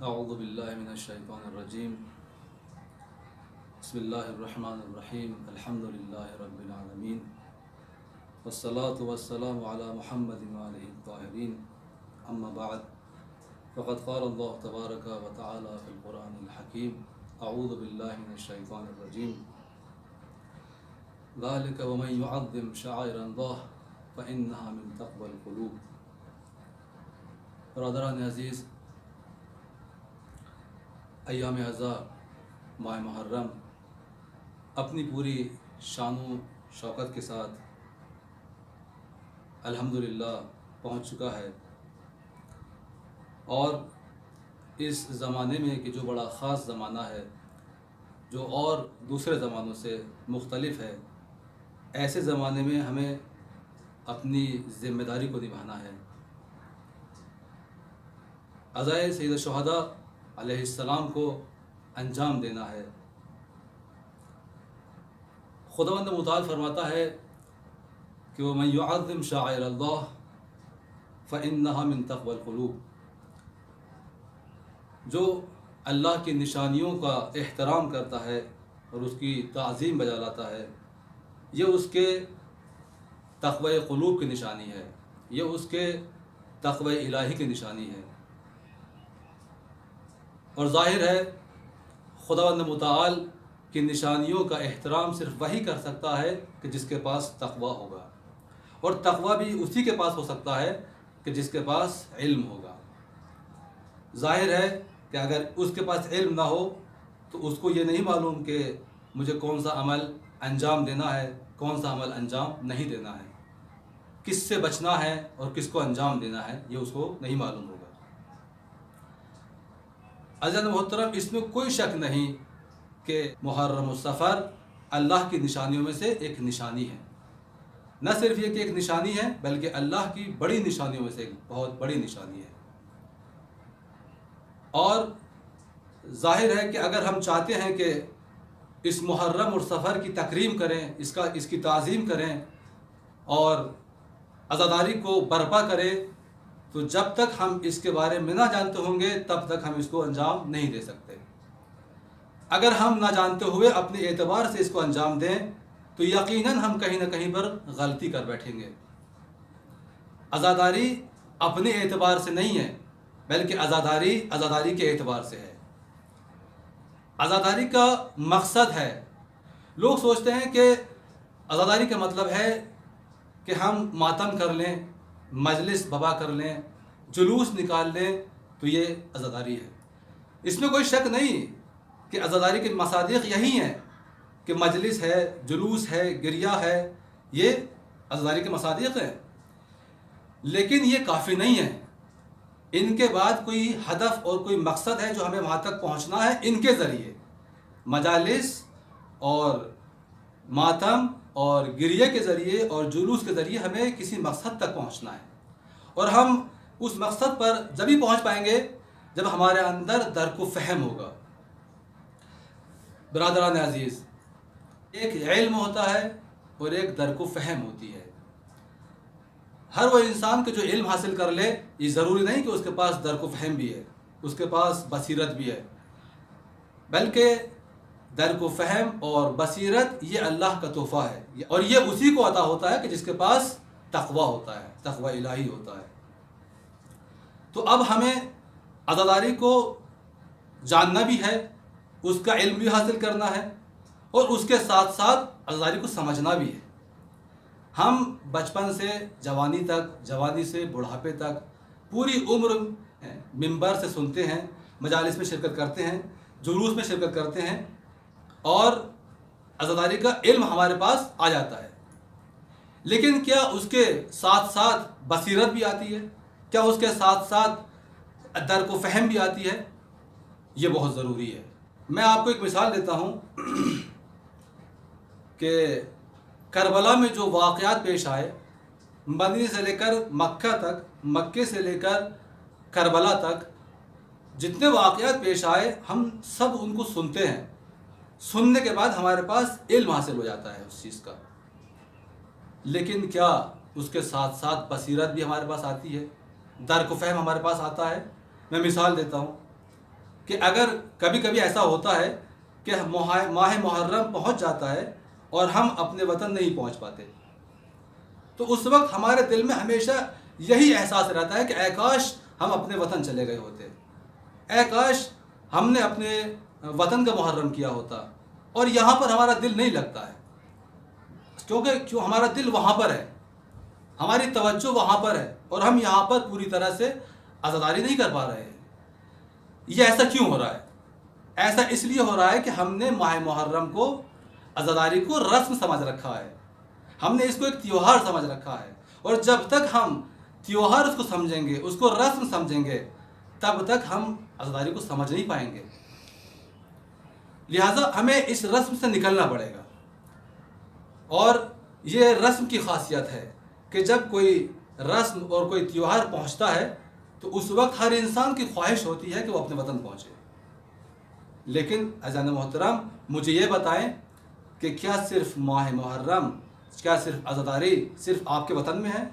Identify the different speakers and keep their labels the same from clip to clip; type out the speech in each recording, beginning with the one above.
Speaker 1: अऊज़ु बिल्लाहि मिनश्शैतानिर्रजीम बिस्मिल्लाहिर्रहमानिर्रहीम अल्हम्दुलिल्लाहि रब्बिल आलमीन वस्सलातु वस्सलामु अला मुहम्मदिन व आलिहि त्ताहिरीन अम्मा बअद फ़क़द क़ाल अल्लाहु तबारक व तआला फ़िल क़ुरआनिल हकीम अऊज़ु बिल्लाहि मिनश्शैतानिर्रजीम ज़ालिका व मन युअज़्ज़िम शआइरल्लाह फ़इन्नहा मिन तक़वल क़ुलूब। बरदरान अज़ीज़, अय्याम अज़ा माह मुहर्रम अपनी पूरी शान शौकत के साथ अल्हम्दुलिल्लाह पहुँच चुका है और इस ज़माने में कि जो बड़ा ख़ास ज़माना है, जो और दूसरे ज़मानों से मुख्तलिफ़ है, ऐसे ज़माने में हमें अपनी ज़िम्मेदारी को निभाना है। अज़ाए सैयद शुहदा अलैहिस्सलाम को अंजाम देना है। खुदावंद मुताल फरमाता है कि वमन युअज़्ज़िम शआइरल्लाह फ़इन्नहा मिन तक़वल क़ुलूब। जो अल्लाह की निशानियों का एहतराम करता है और उसकी ताज़ीम बजा लाता है, ये उसके तक़वा क़ुलूब की निशानी है, ये उसके तक़वा इलाही की निशानी है। और ज़ाहिर है खुदावंद मुताल की निशानियों का एहतराम सिर्फ वही कर सकता है कि जिसके पास तक़वा होगा, और तक़वा भी उसी के पास हो सकता है कि जिसके पास इल्म होगा। ज़ाहिर है कि अगर उसके पास इल्म ना हो तो उसको ये नहीं मालूम कि मुझे कौन सा अमल अंजाम देना है, कौन सा अमल अंजाम नहीं देना है, किससे बचना है और किसको अंजाम देना है, ये उसको नहीं मालूम होगा। अज़ीज़ मोहतरम, इसमें कोई शक नहीं कि मुहर्रम और सफ़र अल्लाह की निशानियों में से एक निशानी है। न सिर्फ ये कि एक निशानी है, बल्कि अल्लाह की बड़ी निशानियों में से एक बहुत बड़ी निशानी है। और ज़ाहिर है कि अगर हम चाहते हैं कि इस मुहर्रम और सफ़र की तकरीम करें, इसकी ताज़ीम करें और अज़ादारी को बर्पा करें, तो जब तक हम इसके बारे में ना जानते होंगे तब तक हम इसको अंजाम नहीं दे सकते। अगर हम ना जानते हुए अपने एतबार से इसको अंजाम दें तो यकीनन हम कहीं ना कहीं पर गलती कर बैठेंगे। अज़ादारी अपने एतबार से नहीं है, बल्कि अज़ादारी के एतबार से है। अज़ादारी का मकसद है, लोग सोचते हैं कि अज़ादारी का मतलब है कि हम मातम कर लें, मजलिस बबा कर लें, जुलूस निकाल लें, तो ये अज़ादारी है। इसमें कोई शक नहीं कि अज़ादारी के मसादिक़ यही हैं कि मजलिस है, जुलूस है, गिरिया है, ये अज़ादारी के मसादिक़ हैं। लेकिन ये काफ़ी नहीं है, इनके बाद कोई हदफ और कोई मकसद है जो हमें वहाँ तक पहुँचना है। इनके ज़रिए मजालिस और मातम और गिरिया के ज़रिए और जुलूस के ज़रिए हमें किसी मकसद तक पहुँचना है, और हम उस मकसद पर जब ही पहुँच पाएंगे जब हमारे अंदर दर्क फ़हम होगा। बरादरान अज़ीज़, एक इल्म होता है और एक दर्क फ़हम होती है। हर वो इंसान के जो इल्म हासिल कर ले, ये ज़रूरी नहीं कि उसके पास दर्क फ़हम भी है, उसके पास बसीरत भी है, बल्कि दर्क फ़हम और बसीरत ये अल्लाह का तोहफ़ा है, और ये उसी को अता होता है कि जिसके पास तक़वा होता है, तक़वा इलाही होता है। तो अब हमें अज़ादारी को जानना भी है, उसका इल्म भी हासिल करना है, और उसके साथ साथ अज़ादारी को समझना भी है। हम बचपन से जवानी तक, जवानी से बुढ़ापे तक पूरी उम्र मिंबर से सुनते हैं, मजालिस में शिरकत करते हैं, जुलूस में शिरकत करते हैं, और अज़ादारी का इल्म हमारे पास आ जाता है। लेकिन क्या उसके साथ साथ बसीरत भी आती है? क्या उसके साथ साथ दर्क व फ़हम भी आती है? ये बहुत ज़रूरी है। मैं आपको एक मिसाल देता हूँ कि करबला में जो वाक़यात पेश आए, मदीने से लेकर मक्का तक, मक्के से लेकर करबला तक जितने वाक़यात पेश आए, हम सब उनको सुनते हैं। सुनने के बाद हमारे पास इल्म हासिल हो जाता है उस चीज़ का। लेकिन क्या उसके साथ साथ बसीरत भी हमारे पास आती है, दर्क फ़हम हमारे पास आता है? मैं मिसाल देता हूँ कि अगर कभी कभी ऐसा होता है कि माह मुहर्रम पहुंच जाता है और हम अपने वतन नहीं पहुंच पाते, तो उस वक्त हमारे दिल में हमेशा यही एहसास रहता है कि ऐ काश हम अपने वतन चले गए होते, ऐ काश हमने अपने वतन का मुहर्रम किया होता। और यहाँ पर हमारा दिल नहीं लगता है, क्यों हमारा दिल वहाँ पर है, हमारी तवज्जो वहाँ पर है और हम यहाँ पर पूरी तरह से आज़ादारी नहीं कर पा रहे हैं। ये ऐसा क्यों हो रहा है? ऐसा इसलिए हो रहा है कि हमने माह मुहर्रम को, आज़ादारी को रस्म समझ रखा है, हमने इसको एक त्योहार समझ रखा है। और जब तक हम त्योहार उसको समझेंगे, उसको रस्म समझेंगे, तब तक हम आज़ादारी को समझ नहीं पाएंगे। लिहाजा हमें इस रस्म से निकलना पड़ेगा। और ये रस्म की खासियत है कि जब कोई रस्म और कोई त्योहार पहुंचता है तो उस वक्त हर इंसान की ख्वाहिश होती है कि वो अपने वतन पहुंचे। लेकिन अज़ान मोहतरम, मुझे ये बताएं कि क्या सिर्फ माह मुहर्रम, क्या सिर्फ आज़ादारी सिर्फ आपके वतन में है?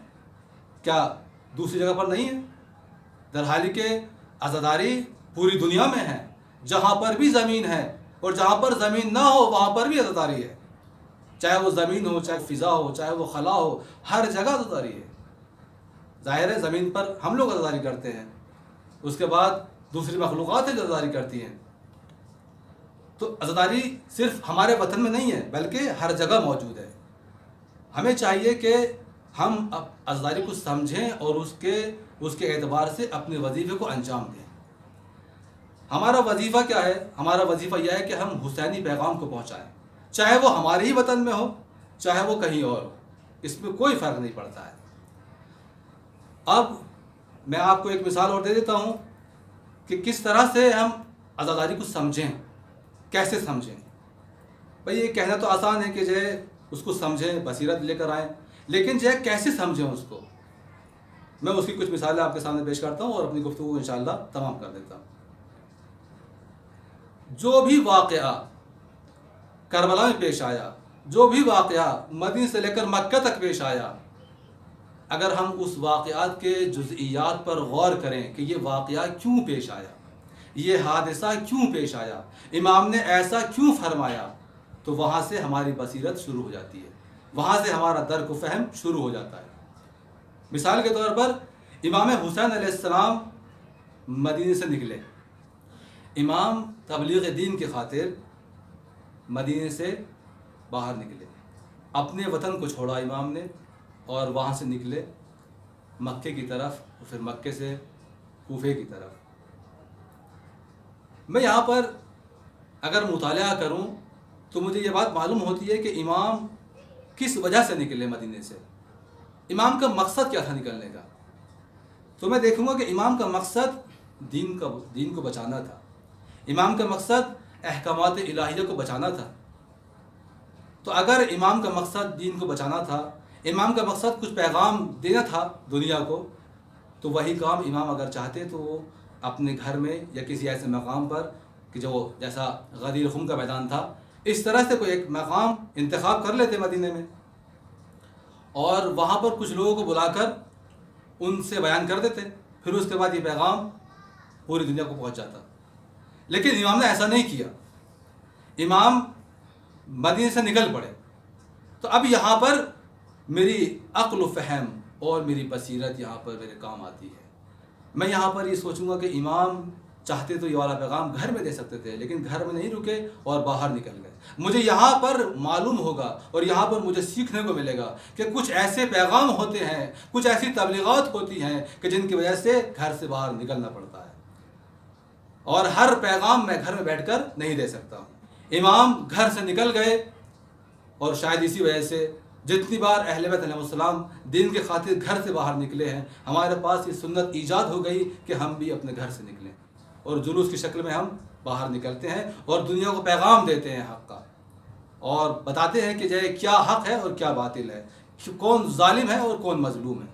Speaker 1: क्या दूसरी जगह पर नहीं है? दरहाली के आज़ादारी पूरी दुनिया में है। जहाँ पर भी ज़मीन है और जहाँ पर ज़मीन ना हो वहाँ पर भी आज़ादारी है। चाहे वो ज़मीन हो, चाहे फ़िज़ा हो, चाहे वो खला हो, हर जगह आज़ादारी है। ज़ाहिर है ज़मीन पर हम लोग आज़ादारी करते हैं, उसके बाद दूसरी मखलूक़ात आज़ादारी करती हैं। तो आज़ादारी सिर्फ हमारे वतन में नहीं है बल्कि हर जगह मौजूद है। हमें चाहिए कि हम अब आज़ादारी को समझें और उसके एतबार से अपने वजीफ़े को अंजाम दें। हमारा वजीफ़ा क्या है? हमारा वजीफ़ा यह है कि हम हुसैनी पैगाम को पहुँचाएँ, चाहे वो हमारे ही वतन में हो, चाहे वो कहीं और हो, इसमें कोई फ़र्क नहीं पड़ता है। अब मैं आपको एक मिसाल और दे देता हूँ कि किस तरह से हम आज़ादारी को समझें, कैसे समझें। भाई ये कहना तो आसान है कि जो है उसको समझें, बसीरत लेकर आएँ, लेकिन जो है कैसे समझें उसको, मैं उसकी कुछ मिसालें आपके सामने पेश करता हूँ और अपनी गुफ्तगू इंशाअल्लाह तमाम कर देता हूँ। जो भी वाक़या करबला में पेश आया, जो भी वाक़या मदीने से लेकर मक्का तक पेश आया, अगर हम उस वाक़यात के जुज़इयात पर गौर करें कि ये वाक़या क्यों पेश आया, ये हादसा क्यों पेश आया, इमाम ने ऐसा क्यों फरमाया, तो वहाँ से हमारी बसीरत शुरू हो जाती है, वहाँ से हमारा दर्क व फ़हम शुरू हो जाता है। मिसाल के तौर पर इमाम हुसैन अलैहिस्सलाम मदीने से निकले। इमाम तबलीग दीन की खातिर मदीने से बाहर निकले, अपने वतन को छोड़ा इमाम ने और वहाँ से निकले मक्के की तरफ, फिर मक्के से कूफे की तरफ। मैं यहाँ पर अगर मुताला करूँ तो मुझे ये बात मालूम होती है कि इमाम किस वजह से निकले मदीने से, इमाम का मकसद क्या था निकलने का। तो मैं देखूँगा कि इमाम का मकसद दीन को बचाना था, इमाम का मकसद अहकामात इलाहिया को बचाना था। तो अगर इमाम का मकसद दीन को बचाना था, इमाम का मकसद कुछ पैगाम देना था दुनिया को, तो वही काम इमाम अगर चाहते तो वो अपने घर में या किसी ऐसे मकाम पर कि जो जैसा गदीर खुम का मैदान था, इस तरह से कोई एक मकाम इंतखाब कर लेते मदीने में और वहाँ पर कुछ लोगों को बुलाकर उनसे बयान कर देते, फिर उसके बाद ये पैगाम पूरी दुनिया को पहुँच जाता। लेकिन इमाम ने ऐसा नहीं किया, इमाम मदीने से निकल पड़े। तो अब यहाँ पर मेरी अक्ल व फ़हम और मेरी बसीरत यहाँ पर मेरे काम आती है। मैं यहाँ पर ये सोचूंगा कि इमाम चाहते तो ये वाला पैगाम घर में दे सकते थे, लेकिन घर में नहीं रुके और बाहर निकल गए। मुझे यहाँ पर मालूम होगा और यहाँ पर मुझे सीखने को मिलेगा कि कुछ ऐसे पैगाम होते हैं, कुछ ऐसी तबलीगात होती हैं कि जिनकी वजह से घर से बाहर निकलना पड़ता है और हर पैगाम मैं घर में बैठकर नहीं दे सकता हूँ। इमाम घर से निकल गए और शायद इसी वजह से जितनी बार अहले बैत अलैहिस्सलाम दिन के खातिर घर से बाहर निकले हैं, हमारे पास ये सुन्नत ईजाद हो गई कि हम भी अपने घर से निकलें और जुलूस की शक्ल में हम बाहर निकलते हैं और दुनिया को पैगाम देते हैं हक़ का और बताते हैं कि जो क्या हक़ है और क्या बातिल है, कौन जालिम है और कौन मजलूम है,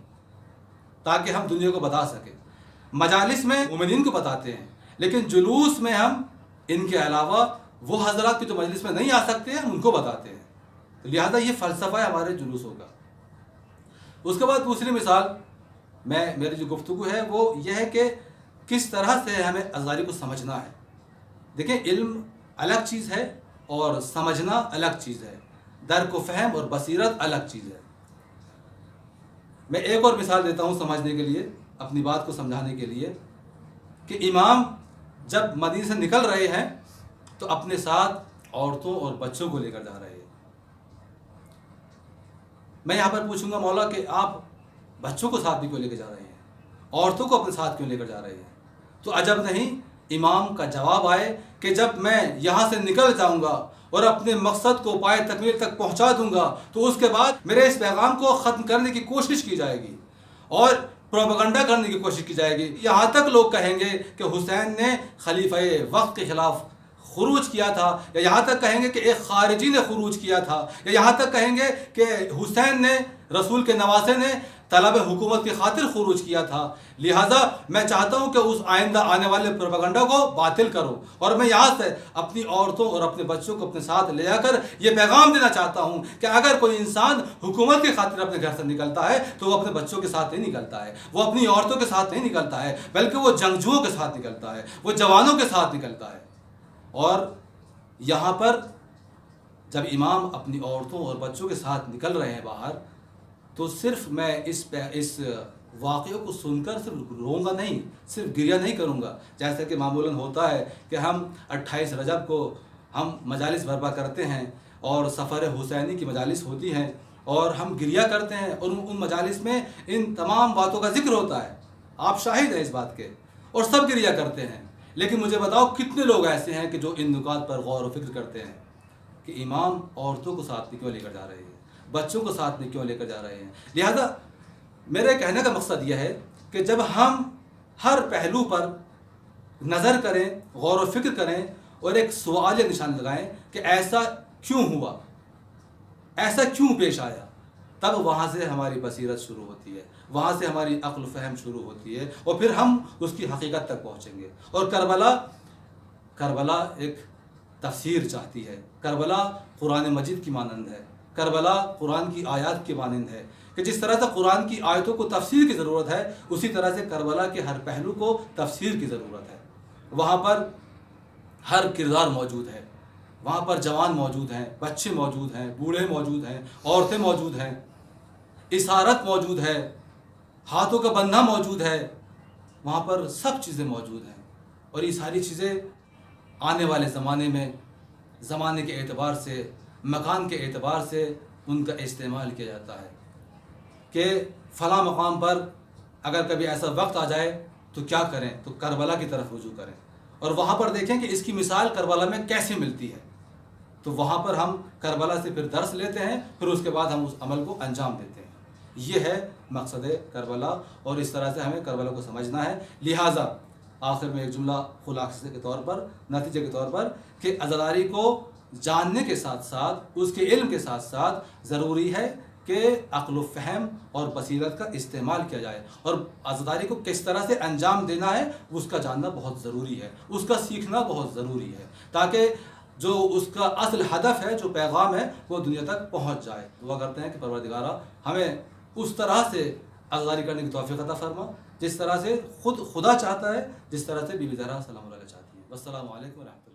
Speaker 1: ताकि हम दुनिया को बता सकें। मजालिस में मोमिनीन को बताते हैं, लेकिन जुलूस में हम इनके अलावा वो हजरात की जो मजलिस में नहीं आ सकते हैं उनको बताते हैं। तो लिहाजा ये फ़लसफ़ा है हमारे जुलूसों का। उसके बाद दूसरी मिसाल मेरी जो गुफ्तगू है वो ये है कि किस तरह से हमें आज़ादारी को समझना है। देखिए, इल्म अलग चीज़ है और समझना अलग चीज़ है। दर्क व फ़हम और बसीरत अलग चीज़ है। मैं एक और मिसाल देता हूँ समझने के लिए, अपनी बात को समझाने के लिए, कि इमाम जब मदीने से निकल रहे हैं तो अपने साथ औरतों और बच्चों को लेकर जा रहे हैं। मैं यहाँ पर पूछूंगा मौला कि आप बच्चों को साथ भी क्यों लेकर जा रहे हैं, औरतों को अपने साथ क्यों लेकर जा रहे हैं? तो अजब नहीं, इमाम का जवाब आए कि जब मैं यहाँ से निकल जाऊँगा और अपने मकसद को पाए तकमील तक पहुँचा दूँगा तो उसके बाद मेरे इस पैगाम को ख़त्म करने की कोशिश की जाएगी और प्रोपेगेंडा करने की कोशिश की जाएगी। यहाँ तक लोग कहेंगे कि हुसैन ने खलीफा वक्त के ख़िलाफ़ खुरूज किया था, या यहाँ तक कहेंगे कि एक खारिजी ने खुरूज किया था, या यहाँ तक कहेंगे कि हुसैन ने, रसूल के नवासे ने तलब हुकूमत की खातिर खुरूज किया था। लिहाजा मैं चाहता हूँ कि उस आइंदा आने वाले प्रोपेगेंडा को बातिल करो और मैं यहाँ से अपनी औरतों और अपने बच्चों को अपने साथ ले जाकर ये पैगाम देना चाहता हूँ कि अगर कोई इंसान हुकूमत की खातिर अपने घर से निकलता है तो वो अपने बच्चों के साथ नहीं निकलता है, वो अपनी औरतों के साथ नहीं निकलता है, बल्कि वो जंगजुओं के साथ निकलता है, वो जवानों के साथ निकलता है। और यहाँ पर जब इमाम अपनी औरतों और बच्चों के साथ निकल रहे हैं बाहर, तो सिर्फ मैं इस वाक़े को सुनकर सिर्फ रोऊंगा नहीं, सिर्फ गिरिया नहीं करूँगा, जैसे कि मामूलन होता है कि हम 28 रजब को हम मजालिस बर्पा करते हैं और सफ़र हुसैनी की मजालिस होती हैं और हम गिरिया करते हैं और उन मजालिस में इन तमाम बातों का जिक्र होता है। आप शाहिद हैं इस बात के, और सब गिरिया करते हैं। लेकिन मुझे बताओ कितने लोग ऐसे हैं कि जो इन नुकात पर गौर व फिक्र करते हैं कि इमाम औरतों को साथ में क्यों लेकर जा रहे हैं, बच्चों को साथ में क्यों लेकर जा रहे हैं। लिहाजा मेरे कहने का मकसद यह है कि जब हम हर पहलू पर नज़र करें, गौर व फिक्र करें और एक सवाल या निशान लगाएं कि ऐसा क्यों हुआ, ऐसा क्यों पेश आया, तब वहाँ से हमारी बसीरत शुरू होती है, वहाँ से हमारी अक्ल फ़हम शुरू होती है और फिर हम उसकी हकीकत तक पहुँचेंगे। और करबला एक तफसीर चाहती है, करबला कुरान मजीद की मानंद है, करबला कुरान की आयत के मानंद है कि जिस तरह से कुरान की आयतों को तफसीर की ज़रूरत है, उसी तरह से करबला के हर पहलू को तफसीर की ज़रूरत है। वहाँ पर हर किरदार मौजूद है, वहाँ पर जवान मौजूद हैं, बच्चे मौजूद हैं, बूढ़े मौजूद हैं, औरतें मौजूद हैं, इशारत मौजूद है, हाथों का बंधा मौजूद है, वहाँ पर सब चीज़ें मौजूद हैं। और ये सारी चीज़ें आने वाले ज़माने में ज़माने के एतबार से, मकान के एतबार से उनका इस्तेमाल किया जाता है कि फ़लाँ मकाम पर अगर कभी ऐसा वक्त आ जाए तो क्या करें, तो करबला की तरफ रुजू करें और वहाँ पर देखें कि इसकी मिसाल करबला में कैसे मिलती है। तो वहाँ पर हम करबला से फिर दर्स लेते हैं, फिर उसके बाद हम उस अमल को अंजाम देते हैं। ये है मकसद करबला और इस तरह से हमें करबला को समझना है। लिहाजा आखिर में एक जुमला खुलासे के तौर पर, नतीजे के तौर पर, कि अज़ादारी को जानने के साथ साथ, उसके इल्म के साथ साथ ज़रूरी है कि अक्ल फ़हम और बसीरत का इस्तेमाल किया जाए और अज़ादारी को किस तरह से अंजाम देना है उसका जानना बहुत ज़रूरी है, उसका सीखना बहुत ज़रूरी है, ताकि जो उसका असल हदफ है, जो पैगाम है, वो दुनिया तक पहुँच जाए। दुआ करते हैं कि परवरदिगारा हमें उस तरह से अज़ादारी करने की तौफ़ीक़ अता फ़रमा जिस तरह से खुदा चाहता है, जिस तरह से बीबी ज़हरा सलाम अलैहा चाहती है। वस्सलामु अलैकुम व रहमतुल्लाह।